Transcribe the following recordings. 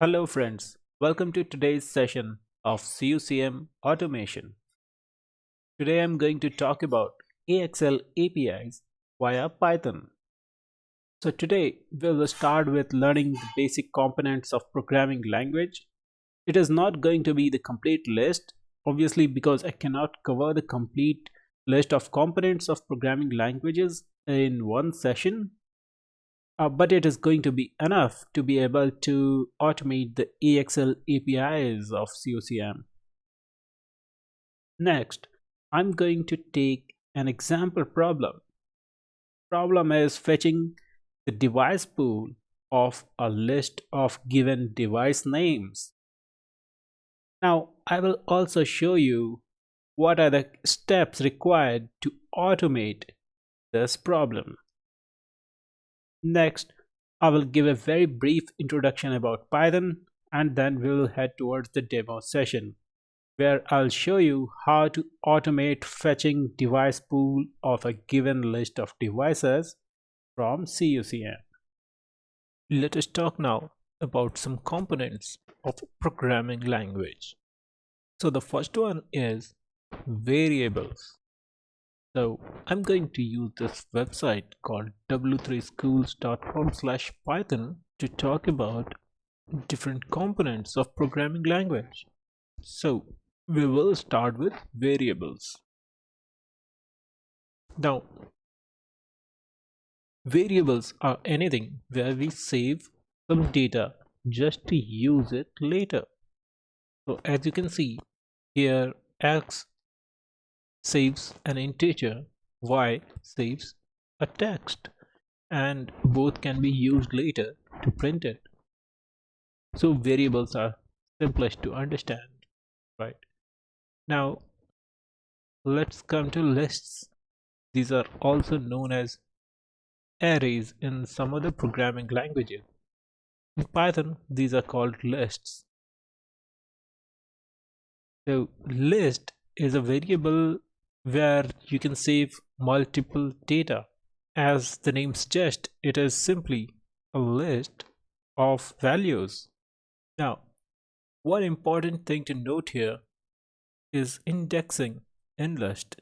Hello friends, welcome to today's session of CUCM Automation. Today I'm going to talk about AXL APIs via Python. So today we will start with learning the basic components of programming language. It is not going to be the complete list, obviously because I cannot cover the complete list of components of programming languages in one session. But it is going to be enough to be able to automate the AXL APIs of CUCM. Next, I'm going to take an example problem. Problem is fetching the device pool of a list of given device names. Now, I will also show you what are the steps required to automate this problem. Next, I will give a very brief introduction about Python and then we will head towards the demo session where I'll show you how to automate fetching device pool of a given list of devices from CUCM. Let us talk now about some components of programming language. So the first one is variables. So I'm going to use this website called w3schools.com/python to talk about different components of programming language. So we will start with variables. Now, variables are anything where we save some data just to use it later. So as you can see here, x saves an integer, y saves a text, and both can be used later to print it. So variables are simplest to understand, right? Now let's come to lists. These are also known as arrays in some other programming languages. In Python, these are called lists. So list is a variable where you can save multiple data. As the name suggests, it is simply a list of values. Now, one important thing to note here is indexing in list.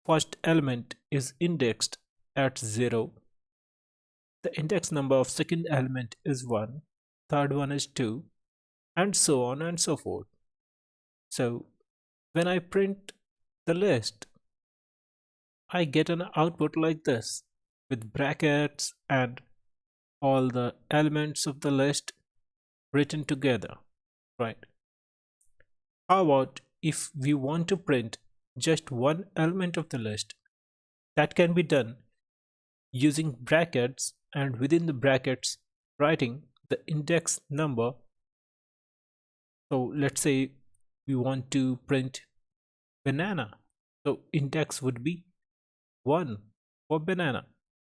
First element is indexed at 0. The index number of second element is 1, third one is 2, and so on and so forth. So when I print the list, I get an output like this with brackets and all the elements of the list written together, right? How about if we want to print just one element of the list? That can be done using brackets and within the brackets writing the index number. So let's say we want to print banana. So index would be 1 for banana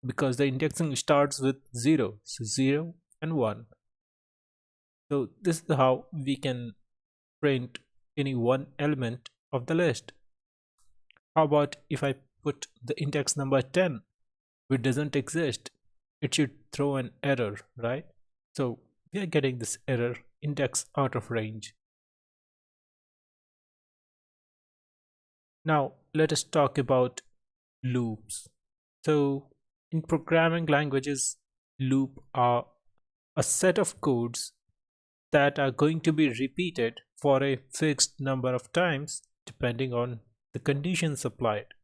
because the indexing starts with 0. So 0 and 1. So this is how we can print any one element of the list. How about if I put the index number 10, which doesn't exist? It should throw an error, right? So we are getting this error, index out of range. Now let us talk about loops. So in programming languages, loop are a set of codes that are going to be repeated for a fixed number of times depending on the conditions applied.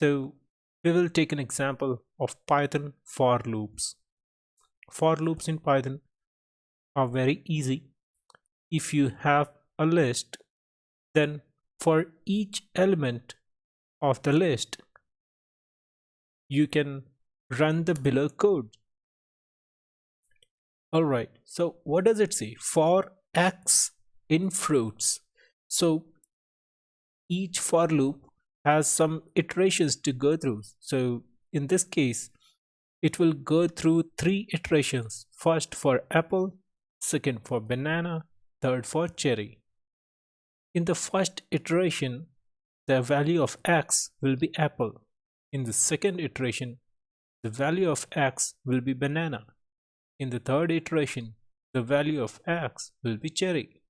So we will take an example of Python for loops. For loops in Python are very easy. If you have a list, then for each element of the list, you can run the below code. Alright, so what does it say? For x in fruits. So each for loop has some iterations to go through. So in this case, it will go through 3 iterations. First for apple, second for banana, third for cherry. In the first iteration, the value of x will be apple. In the second iteration, the value of x will be banana. In the third iteration, the value of x will be cherry.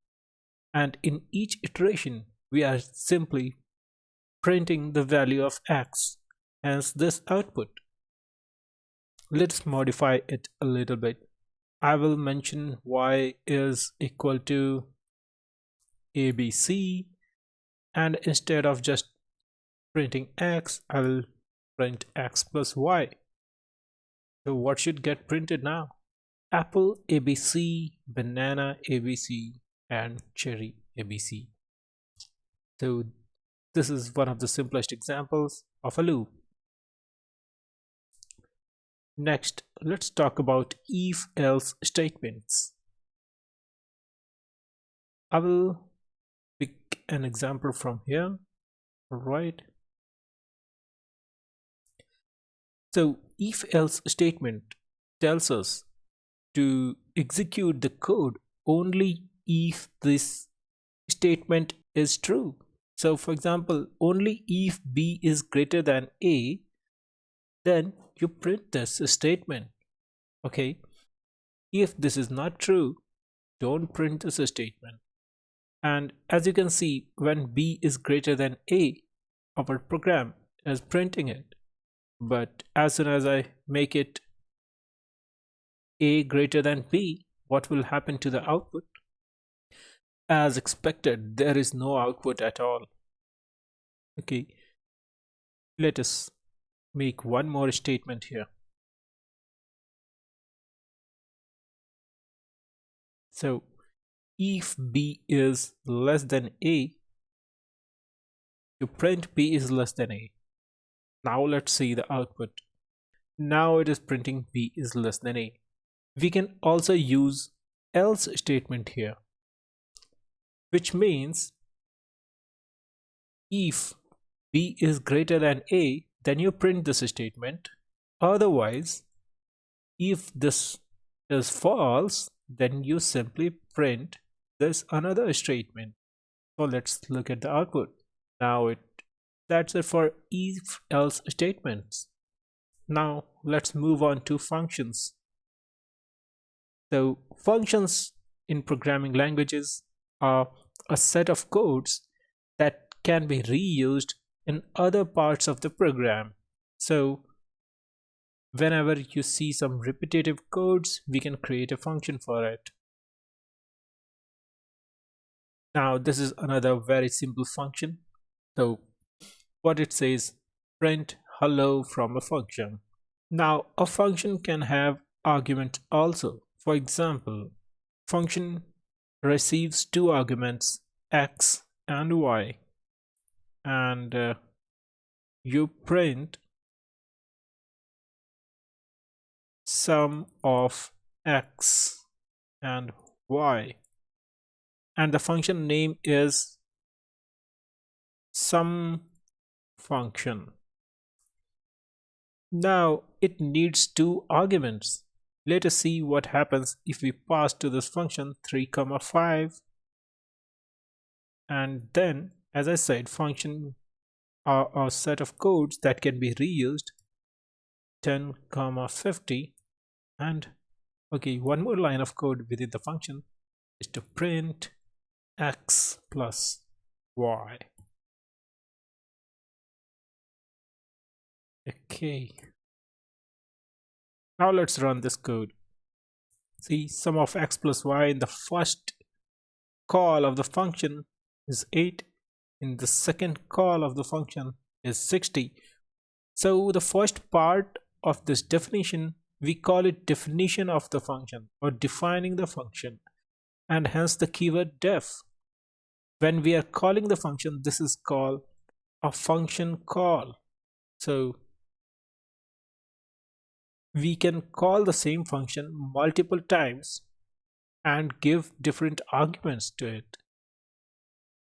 And in each iteration, we are simply printing the value of x, hence this output. Let's modify it a little bit. I will mention y is equal to ABC, and instead of just printing x, I will print x plus y. So what should get printed now? Apple ABC, banana ABC, and cherry ABC. So this is one of the simplest examples of a loop. Next, let's talk about if-else statements. I will pick an example from here. Right. So if-else statement tells us to execute the code only if this statement is true. So for example, only if B is greater than A, then you print this statement. Okay. If this is not true, don't print this statement. And as you can see, when B is greater than A, our program is printing it. But as soon as I make it A greater than B, what will happen to the output? As expected, there is no output at all. Okay, let us make one more statement here. So if B is less than A, you print B is less than A. Now let's see the output. Now it is printing B is less than A. We can also use else statement here, which means if B is greater than A, then you print this statement. Otherwise, if this is false, then you simply print this another statement. So let's look at the output. Now that's it for if else statements. Now let's move on to functions. So functions in programming languages are a set of codes that can be reused in other parts of the program. So whenever you see some repetitive codes, we can create a function for it. Now this is another very simple function. So what it says, print hello from a function. Now a function can have arguments also. For example, function receives two arguments, x and y, and you print sum of x and y, and the function name is sum function. Now it needs two arguments. Let us see what happens if we pass to this function 3, 5, and then, as I said, function are a set of codes that can be reused, 10, 50, and okay, one more line of code within the function is to print x plus y. Okay, now let's run this code. See, sum of x plus y in the first call of the function is 8, in the second call of the function is 60. So the first part of this definition, we call it definition of the function or defining the function, and hence the keyword def. When we are calling the function, this is called a function call. So we can call the same function multiple times and give different arguments to it.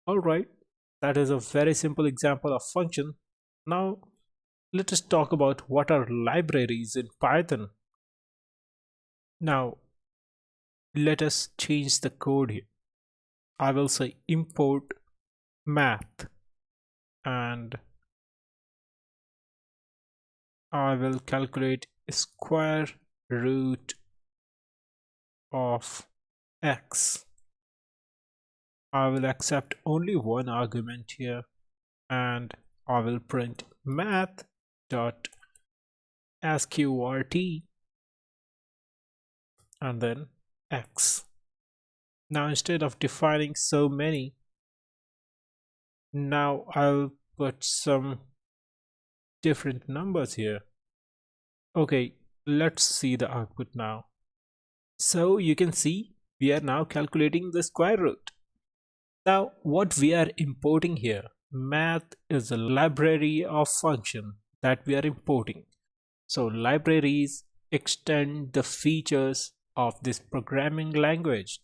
Alright, that is a very simple example of function. Now let us talk about what are libraries in Python. Now let us change the code here. I will say import math, and I will calculate square root of X. I will accept only one argument here, and I will print math dot sqrt and then X. Now instead of defining so many, now I'll put some different numbers here. Okay, let's see the output now. So you can see we are now calculating the square root. Now what we are importing here, math is a library of function that we are importing. So libraries extend the features of this programming language.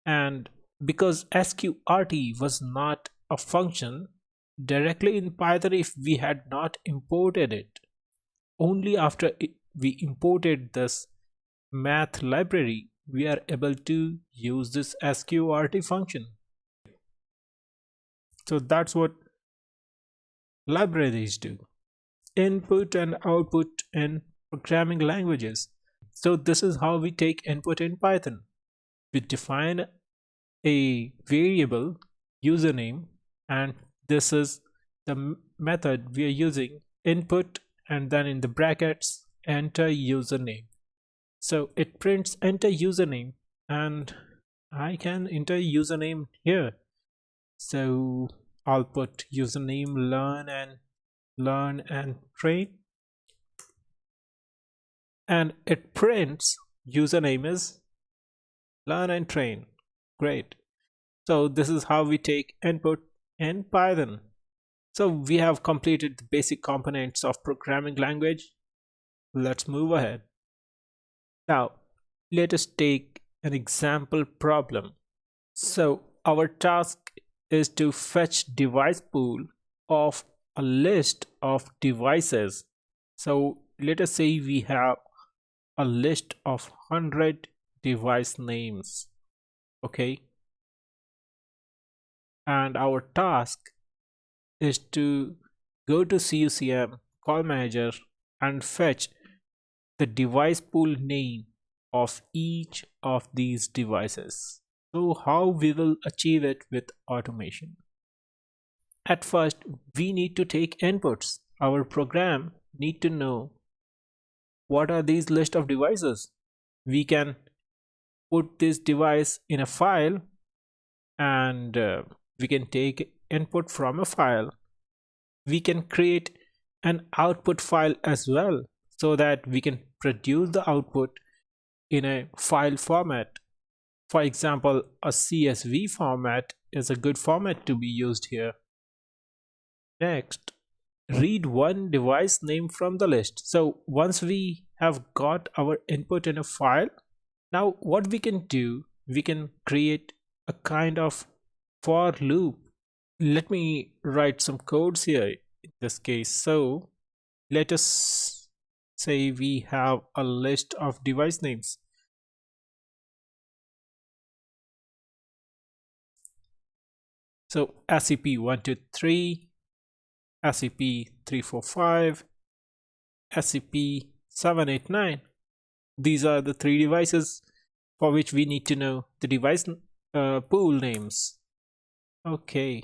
And because sqrt was not a function directly in Python if we had not imported it, only after we imported this math library, we are able to use this sqrt function. So that's what libraries do. Input and output in programming languages. So this is how we take input in Python. We define a variable username, and this is the method we are using, input, and then in the brackets enter username. So it prints enter username, and I can enter username here. So I'll put username learn and train, and it prints username is learn and train. Great. So this is how we take input in Python. So we have completed the basic components of programming language. Let's move ahead. Now, let us take an example problem. So our task is to fetch device pool of a list of devices. So let us say we have a list of 100 device names. Okay. And our task is to go to CUCM call manager and fetch the device pool name of each of these devices. So how we will achieve it with automation? At first, we need to take inputs. Our program need to know what are these list of devices. We can put this device in a file, and we can take input from a file. We can create an output file as well, so that we can produce the output in a file format. For example, a CSV format is a good format to be used here. Next, read one device name from the list. So once we have got our input in a file, now what we can do, we can create a kind of for loop. Let me write some codes here in this case. So let us say we have a list of device names. So SCP-123, SCP-345, SCP-789. These are the three devices for which we need to know the device pool names. Okay.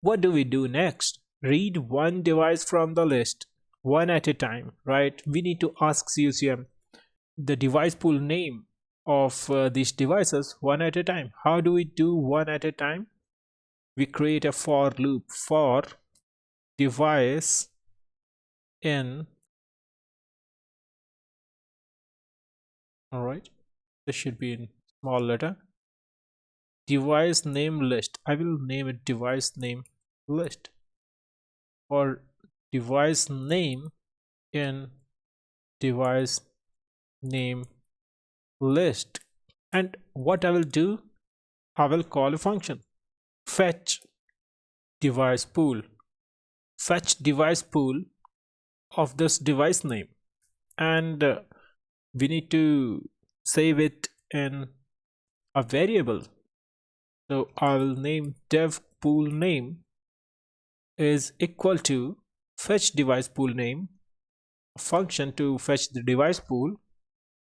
What do we do next? Read one device from the list, one at a time, right? We need to ask CUCM the device pool name of these devices one at a time. How do we do one at a time? We create a for loop for device in, all right, this should be in small letter, device name list. I will name it device name list, or device name in device name list. And what I will do, I will call a function fetch device pool, fetch device pool of this device name, and we need to save it in a variable. So I will name dev pool name is equal to fetch device pool name, a function to fetch the device pool,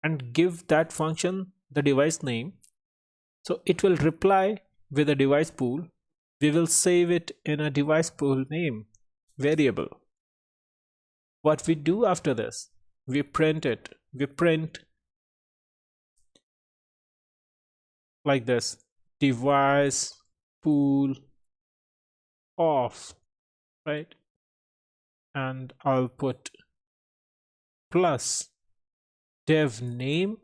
and give that function the device name. So it will reply with a device pool. We will save it in a device pool name variable. What we do after this, we print it. We print like this: device pool off, right? And I'll put plus dev name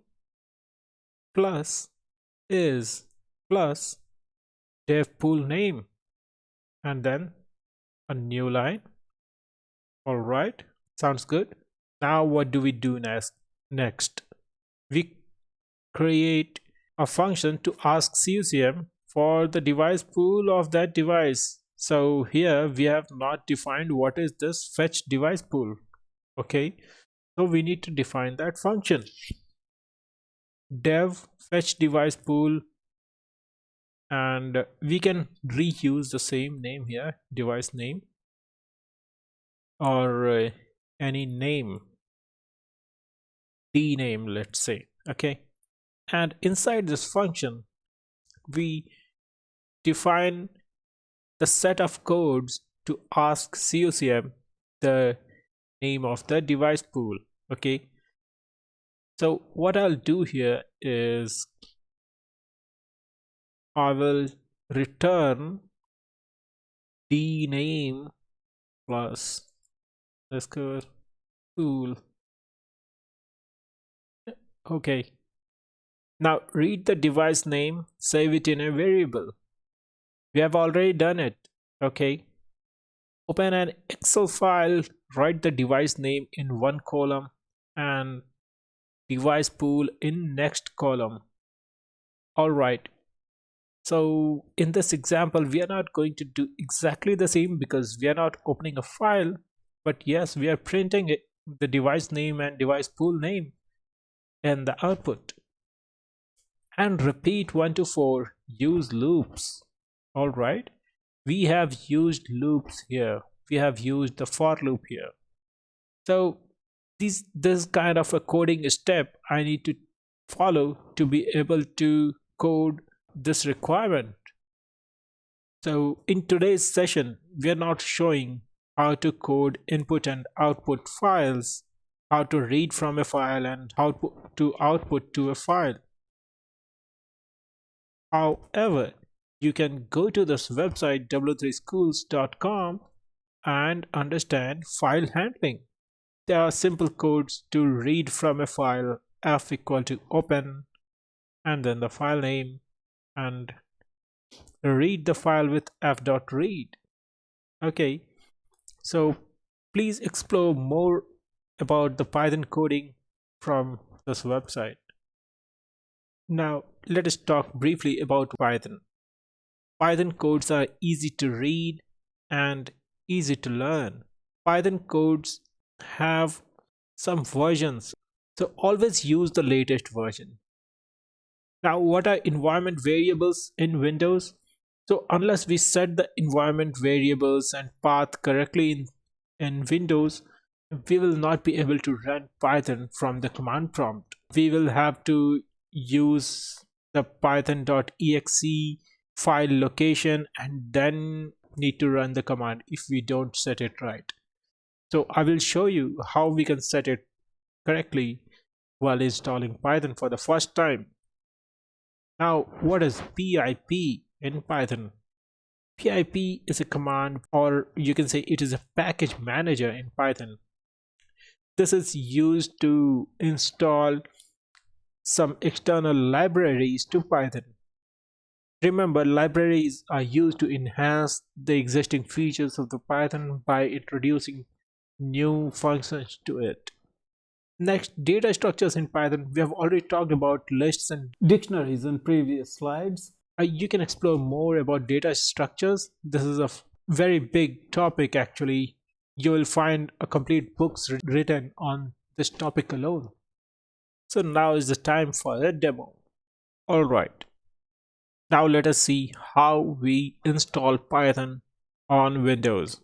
plus is plus dev pool name, and then a new line. All right, sounds good. Now what do we do next? We create a function to ask CUCM for the device pool of that device. So here we have not defined what is this fetch device pool. Okay, so we need to define that function. Dev fetch device pool, and we can reuse the same name here, device name, or any name, d name, let's say. Okay, and inside this function we define the set of codes to ask CUCM the name of the device pool. Okay, so what I'll do here is I will return d name plus Cisco pool. Okay, now read the device name, save it in a variable. We have already done it. Okay, open an Excel file, write the device name in one column and device pool in next column. All right, so in this example we are not going to do exactly the same because we are not opening a file, but yes, we are printing it, the device name and device pool name in the output. And repeat 1 to 4, use loops. All right, we have used loops here, we have used the for loop here. So this kind of a coding step I need to follow to be able to code this requirement. So in today's session we are not showing how to code input and output files, how to read from a file and how to output to a file. However, you can go to this website w3schools.com and understand file handling. There are simple codes to read from a file, f equal to open and then the file name, and read the file with f.read. Okay, so please explore more about the Python coding from this website. Now let us talk briefly about Python. Python codes are easy to read and easy to learn. Python codes have some versions, so always use the latest version. Now, what are environment variables in Windows? So unless we set the environment variables and path correctly in Windows, we will not be able to run Python from the command prompt. We will have to use the python.exe file location and then need to run the command if we don't set it right. So I will show you how we can set it correctly while installing Python for the first time. Now, what is pip in Python? Pip is a command, or you can say it is a package manager in Python. This is used to install some external libraries to Python. Remember, libraries are used to enhance the existing features of the Python by introducing new functions to it. Next, data structures in Python. We have already talked about lists and dictionaries in previous slides. You can explore more about data structures. This is a very big topic actually. You will find a complete books written on this topic alone. So now is the time for a demo. All right. Now let us see how we install Python on Windows.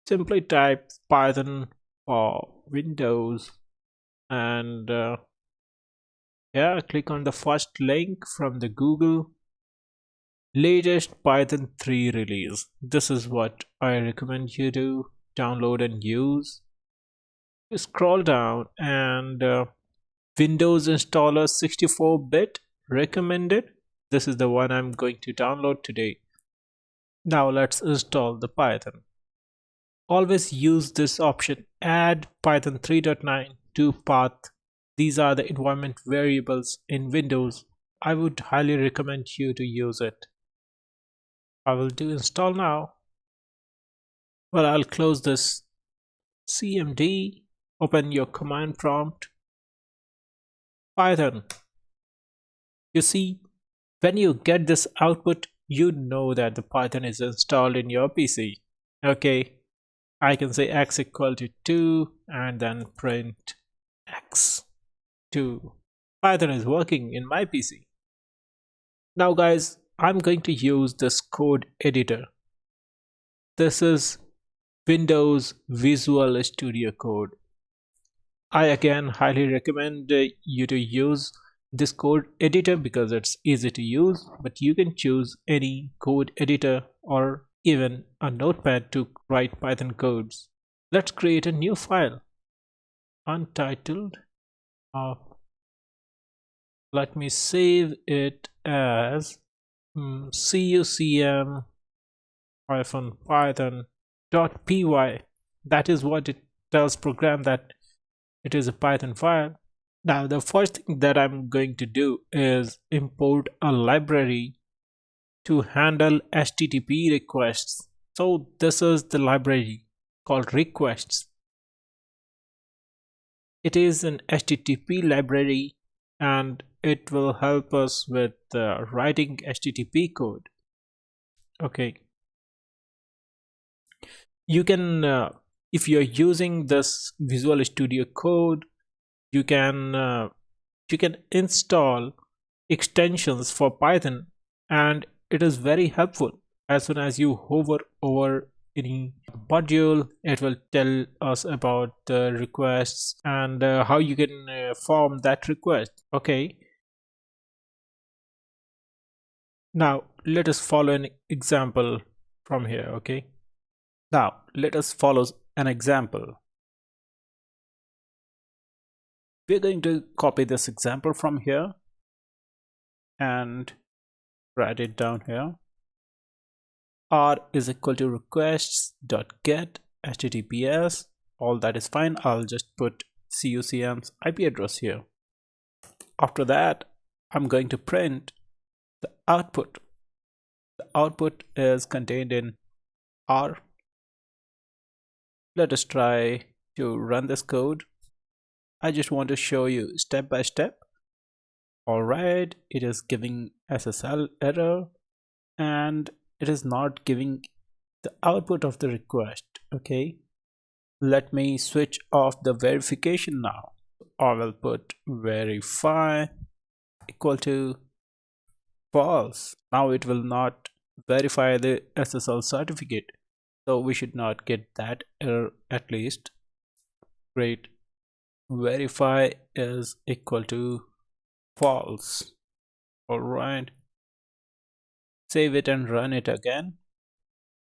Simply type Python for Windows and here, click on the first link from the Google latest Python 3 release. This is what I recommend you to download and use. You scroll down and Windows installer 64-bit recommended. This is the one I'm going to download today. Now let's install the Python. Always use this option, add Python 3.9 to path. These are the environment variables in Windows. I would highly recommend you to use it. I will do install now. Well, I'll close this. CMD, open your command prompt. Python. You see, when you get this output, you know that the Python is installed in your PC. Okay, I can say x equal to 2 and then print x2. Python is working in my PC. Now guys, I'm going to use this code editor. This is Windows Visual Studio Code. I again highly recommend you to use this code editor because it's easy to use, but you can choose any code editor or even a notepad to write Python codes. Let's create a new file, untitled. Let me save it as cucm-python.py. That is what it tells program that it is a Python file. Now the first thing that I'm going to do is import a library to handle HTTP requests. So this is the library called requests. It is an HTTP library and it will help us with writing HTTP code. Okay, you can if you're using this Visual Studio Code, you can install extensions for Python, and it is very helpful. As soon as you hover over any module, it will tell us about the requests and how you can form that request. Okay, now let us follow an example from here. Okay, now let us follow an example. We're going to copy this example from here and write it down here. R is equal to requests.get HTTPS. All that is fine. I'll just put CUCM's IP address here. After that, I'm going to print the output. The output is contained in R. Let us try to run this code. I just want to show you step by step. Alright, it is giving SSL error and it is not giving the output of the request. Okay, let me switch off the verification now. I will put verify equal to false. Now it will not verify the SSL certificate, so we should not get that error at least. Great, verify is equal to false. Alright, save it and run it again.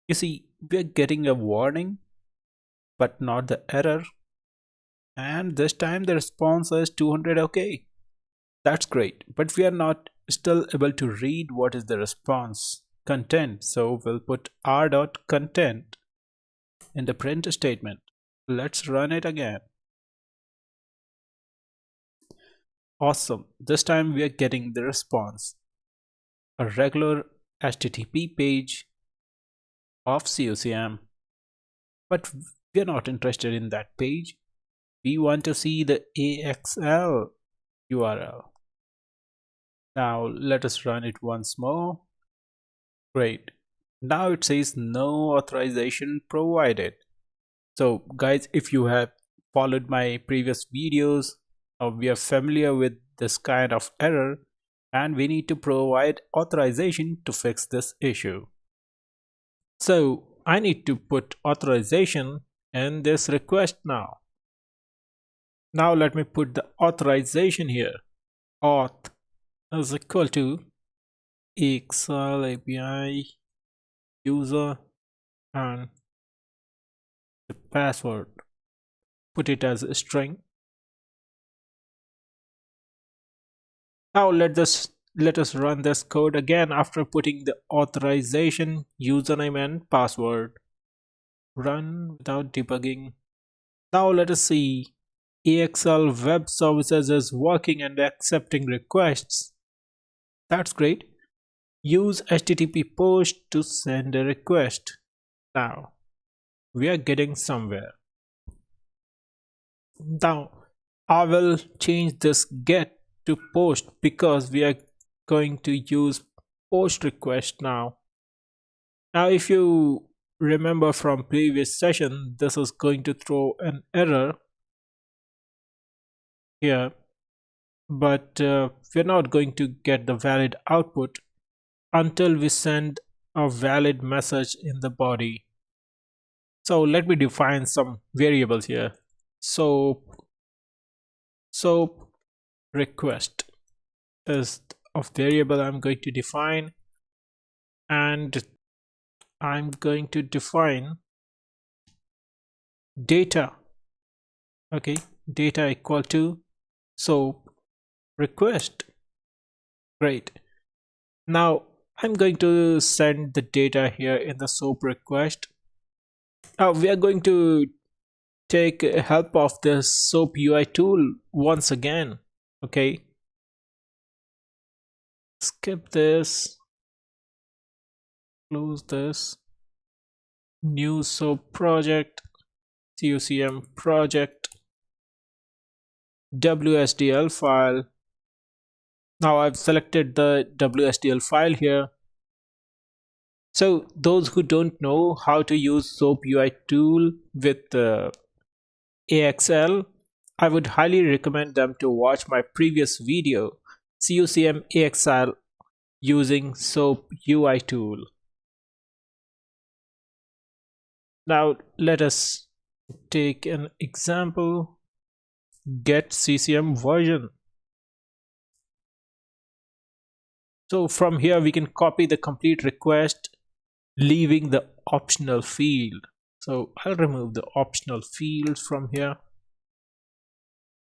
You see, we're getting a warning but not the error, and this time the response is 200. Okay, that's great, but we are not still able to read what is the response content, so we'll put r.content in the print statement. Let's run it again. Awesome, this time we are getting the response, a regular HTTP page of CUCM, but we are not interested in that page. We want to see the AXL URL. Now let us run it once more. Great, now it says no authorization provided. So guys, if you have followed my previous videos, we are familiar with this kind of error and we need to provide authorization to fix this issue. So I need to put authorization in this request now. Now let me put the authorization here. auth is equal to AXL API user and the password. Put it as a string. Now let us run this code again after putting the authorization, username and password. Run without debugging. Now let us see. AXL Web Services is working and accepting requests. That's great. Use HTTP post to send a request. Now we are getting somewhere. Now I will change this get to post because we are going to use post request now. Now if you remember from previous session, this is going to throw an error here, but we're not going to get the valid output until we send a valid message in the body. So let me define some variables here. So request is a variable I'm going to define, and I'm going to define data. Okay, data equal to soap request. Great. Now I'm going to send the data here in the soap request. Now we are going to take help of this soap UI tool once again. Okay, skip this, close this, new soap project, CUCM project, WSDL file. Now I've selected the WSDL file here. So those who don't know how to use soap UI tool with AXL, I would highly recommend them to watch my previous video, CUCM AXL using SOAP UI tool. Now let us take an example, get CCM version. So from here we can copy the complete request, leaving the optional field. So I'll remove the optional fields from here.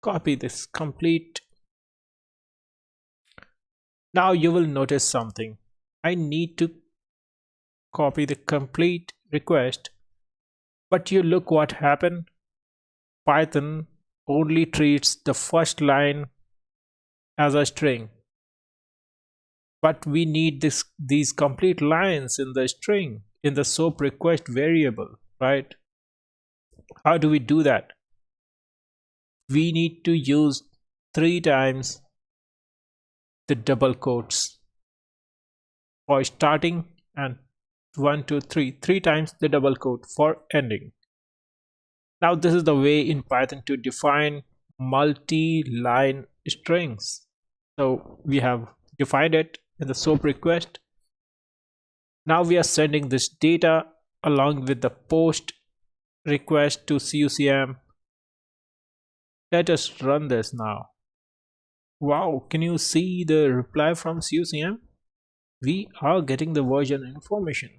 Copy this complete. Now you will notice something. I need to copy the complete request, but you look what happened. Python only treats the first line as a string, but we need these complete lines in the string in the soap request variable, right? How do we do that? We need to use 3 times the double quotes for starting and 1, 2, 3 times the double quote for ending. Now this is the way in Python to define multi-line strings. So we have defined it in the SOAP request. Now we are sending this data along with the post request to CUCM. Let us run this now. Wow, can you see the reply from CUCM? We are getting the version information.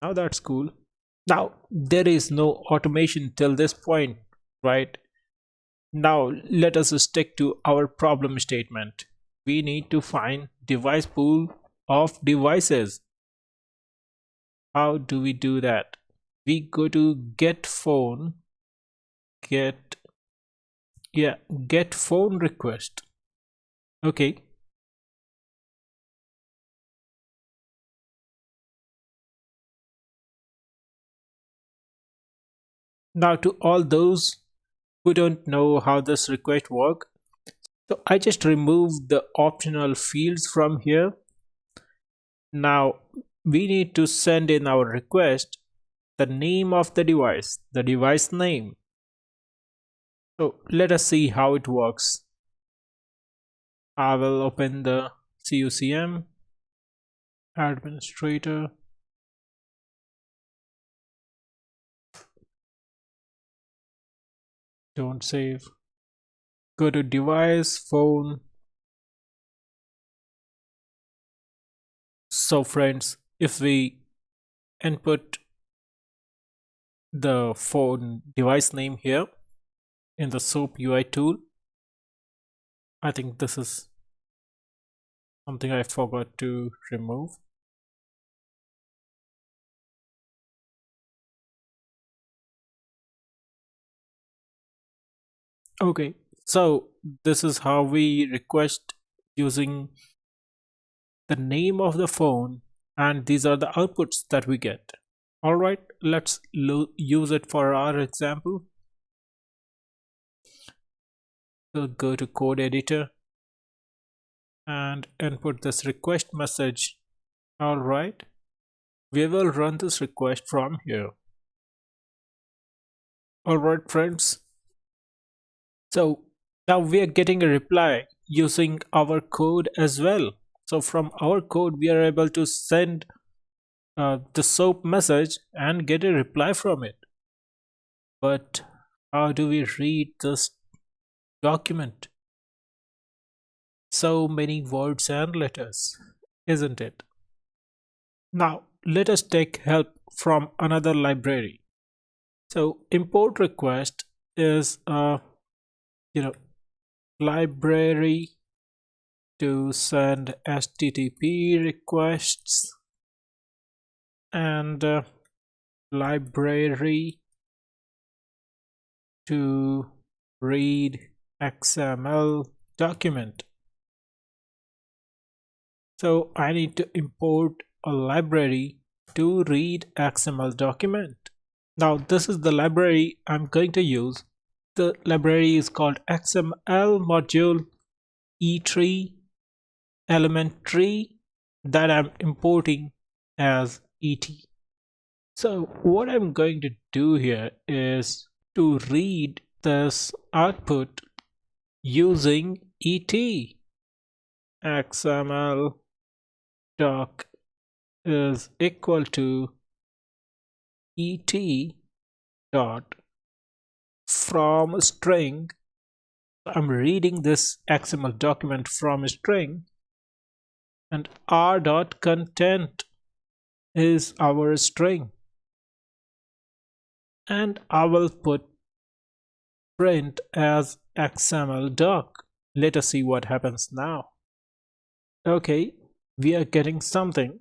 Now that's cool. Now there is no automation till this point, right? Now let us stick to our problem statement. We need to find device pool of devices. How do we do that? We go to get phone, get phone request. Okay. Now to all those who don't know how this request work, so I just removed the optional fields from here. Now we need to send in our request the name of the device name. So let us see how it works. I will open the CUCM administrator. Don't save. Go to device, phone, So friends, if we input the phone device name here in the SOAP UI tool, I think this is something I forgot to remove. Okay, so this is how we request using the name of the phone, and these are the outputs that we get. All right, let's use it for our example. So go to code editor and input this request message. All right, we will run this request from here. All right, friends. So now we are getting a reply using our code as well. So from our code, we are able to send the SOAP message and get a reply from it. But how do we read this document? So many words and letters, isn't it? Now let us take help from another library. So import request is a library to send HTTP requests, and library to read XML document. So I need to import a library to read XML document. Now this is the library I'm going to use. The library is called XML module E3 element tree that I'm importing as ET. So what I'm going to do here is to read this output using ET. XML doc is equal to ET dot from string. I'm reading this XML document from a string, and r dot content is our string, and I will put print as XML doc. Let us see what happens now. Okay, we are getting something.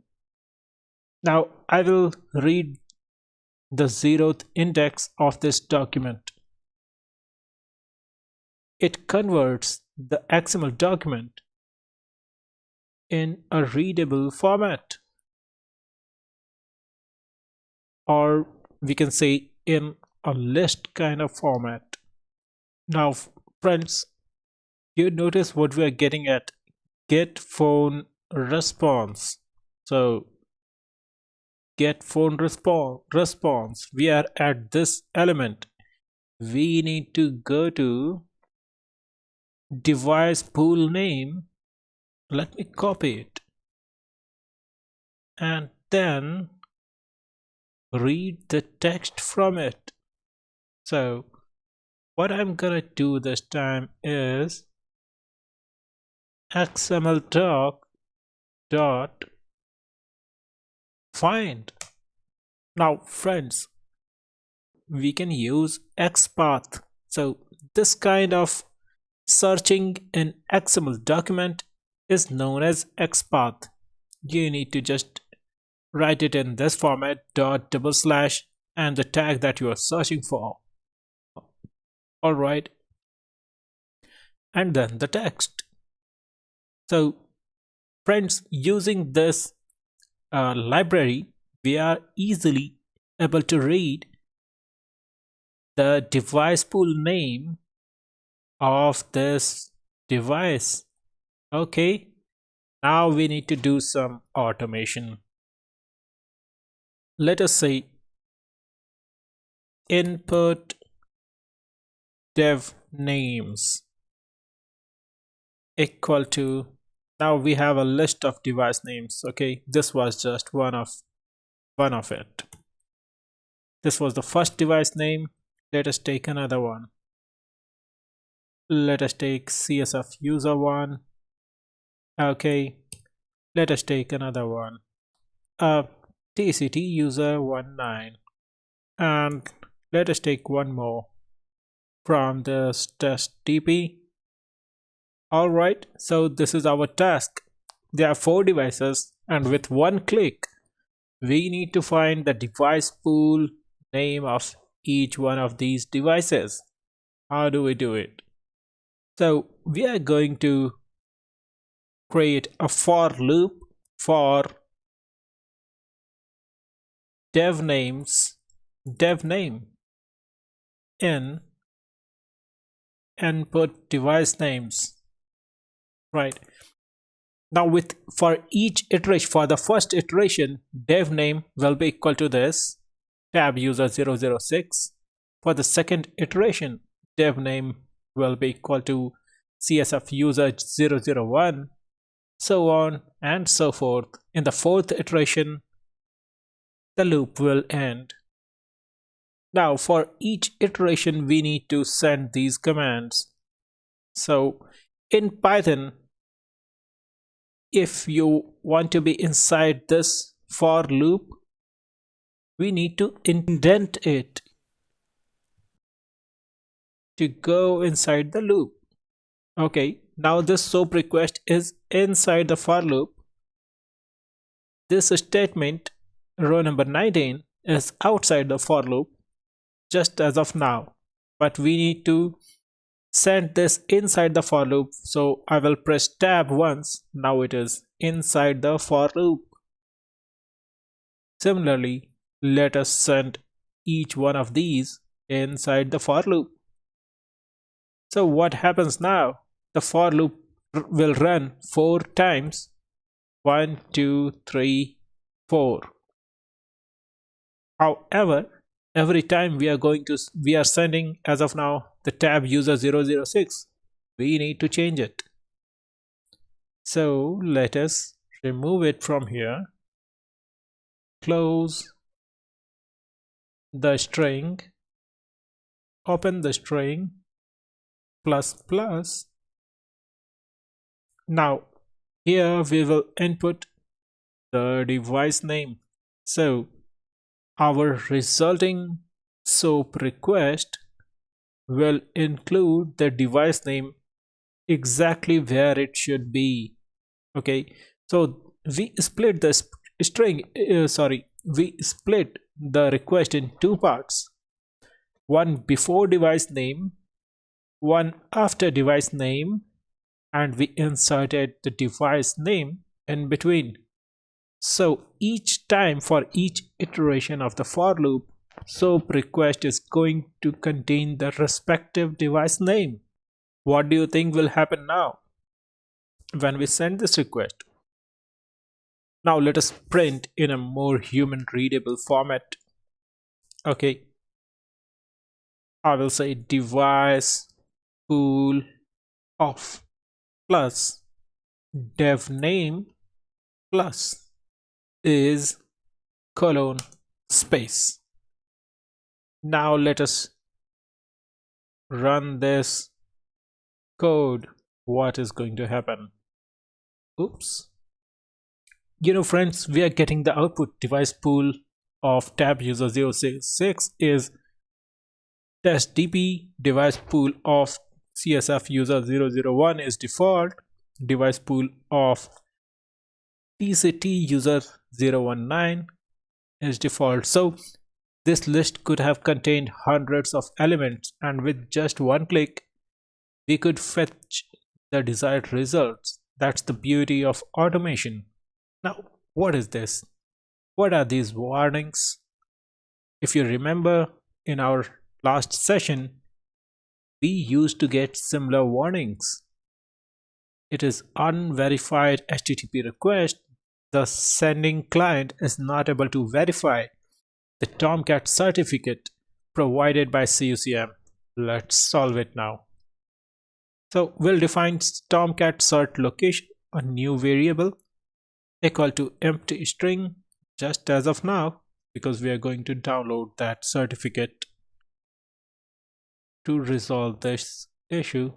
Now I will read the 0th index of this document. It converts the XML document in a readable format, or we can say in a list kind of format. Now friends, you notice what we are getting at: get phone response. So get phone response, we are at this element. We need to go to device pool name. Let me copy it and then read the text from it. So what I'm gonna do this time is XML doc dot find. Now friends, we can use XPath. So this kind of searching an XML document is known as XPath. You need to just write it in this format, dot double slash, and the tag that you are searching for. All right, and then the text. So friends, using this library, we are easily able to read the device pool name of this device. Okay, now we need to do some automation. Let us say input dev names equal to, now we have a list of device names. Okay, this was just one of it. This was the first device name. Let us take another one. Let us take CSF user one. Okay, let us take another one. a TCT user 19, and let us take one more from this test TP. Alright, so this is our task. There are 4 devices, and with one click we need to find the device pool name of each one of these devices. How do we do it? So we are going to create a for loop for dev name in input device names, right? Now with for each iteration, for the first iteration, dev name will be equal to this tab user 006. For the second iteration, dev name will be equal to CSF user 001, so on and so forth. In the fourth iteration, the loop will end. Now for each iteration, we need to send these commands. So in Python, if you want to be inside this for loop, we need to indent it to go inside the loop. Okay, now this SOAP request is inside the for loop. This statement, row number 19, is outside the for loop just as of now, but we need to send this inside the for loop, so I will press tab once. Now it is inside the for loop. Similarly, let us send each one of these inside the for loop. So what happens now? The for loop will run 4 times. 1, 2, 3, 4. However, every time we are sending, as of now, the tab user 006, we need to change it. So let us remove it from here, close the string, open the string, plus plus. Now here we will input the device name. So our resulting SOAP request will include the device name exactly where it should be. Okay, so we split the string, we split the request in 2 parts. One before device name, one after device name, and we inserted the device name in between. So each time for each iteration of the for loop, SOAP request is going to contain the respective device name. What do you think will happen now when we send this request? Now let us print in a more human readable format. Okay, I will say device pool of plus dev name plus is colon space. Now let us run this code. What is going to happen? Oops. Friends, we are getting the output device pool of tab user 066 is test dp, device pool of CSF user 001 is default, device pool of TCT user 019 is default. So this list could have contained hundreds of elements, and with just one click we could fetch the desired results. That's the beauty of automation. Now, what is this? What are these warnings? If you remember, in our last session, we used to get similar warnings. It is unverified HTTP request. The sending client is not able to verify the Tomcat certificate provided by CUCM. Let's solve it now. So we'll define Tomcat cert location, a new variable, equal to empty string, just as of now, because we are going to download that certificate to resolve this issue.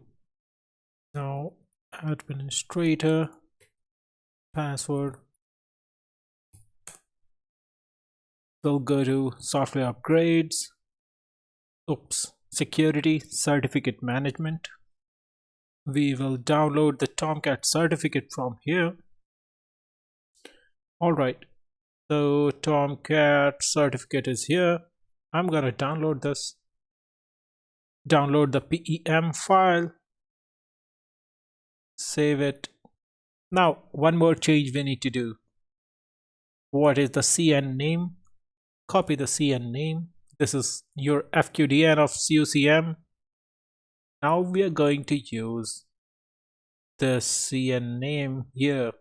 Now administrator password We'll go to software upgrades, security certificate management. We will download the Tomcat certificate from here. All right, so Tomcat certificate is here. I'm gonna download this. Download the PEM file, save it. Now, one more change we need to do. What is the CN name? Copy the CN name. This is your FQDN of CUCM. Now we are going to use the CN name here.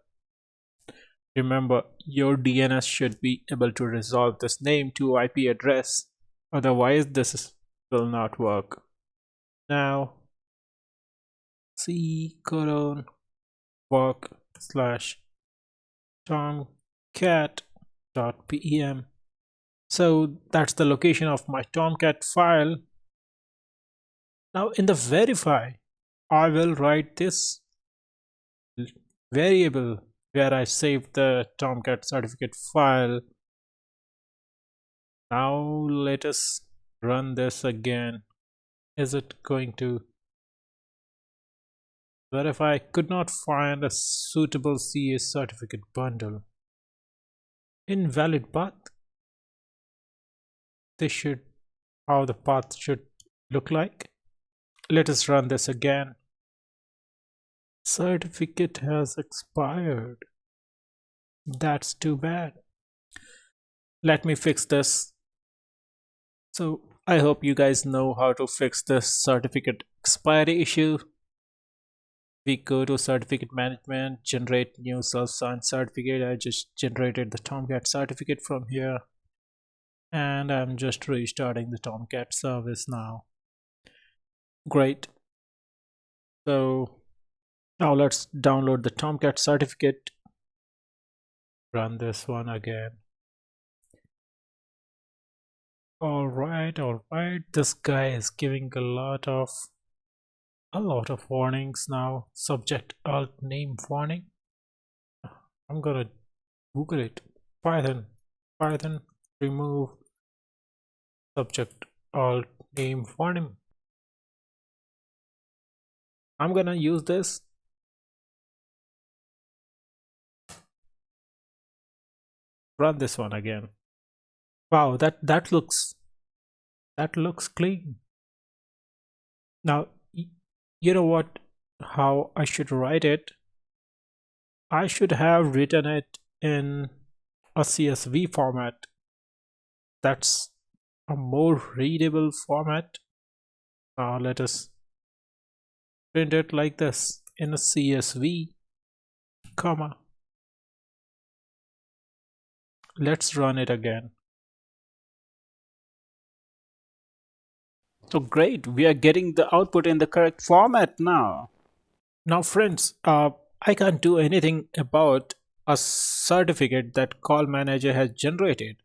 Remember, your DNS should be able to resolve this name to IP address. Otherwise, this will not work. Now, c:/tomcat.pem. So that's the location of my Tomcat file. Now in the verify, I will write this variable where I saved the Tomcat certificate file. Now let us run this again. Is it going to verify? Could not find a suitable CA certificate bundle. Invalid path. This should how the path should look like. Let us run this again. Certificate has expired. That's too bad. Let me fix this. So I hope you guys know how to fix this certificate expiry issue. We go to certificate management, generate new self-signed certificate. I just generated the Tomcat certificate from here. And I'm just restarting the Tomcat service now. Great. So now let's download the Tomcat certificate. Run this one again. All right. This guy is giving a lot of warnings now. Subject alt name warning. I'm gonna Google it. Python remove subject alt name warning. I'm gonna use this. Run this one again. Wow, that looks clean. Now you know what, how I should write it? I should have written it in a CSV format. That's a more readable format. Now let us print it like this in a CSV, comma. Let's run it again. So great, we are getting the output in the correct format now. Now friends, I can't do anything about a certificate that call manager has generated,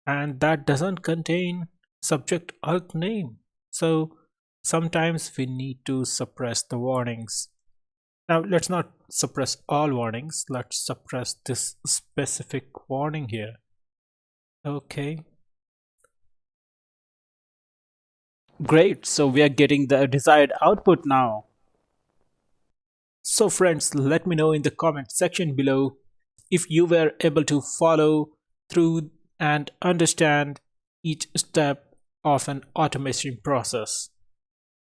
and that doesn't contain subject alt name. So sometimes we need to suppress the warnings. Now let's not suppress all warnings. Let's suppress this specific warning here. Okay. Great, so we are getting the desired output now. So friends, let me know in the comment section below if you were able to follow through and understand each step of an automation process.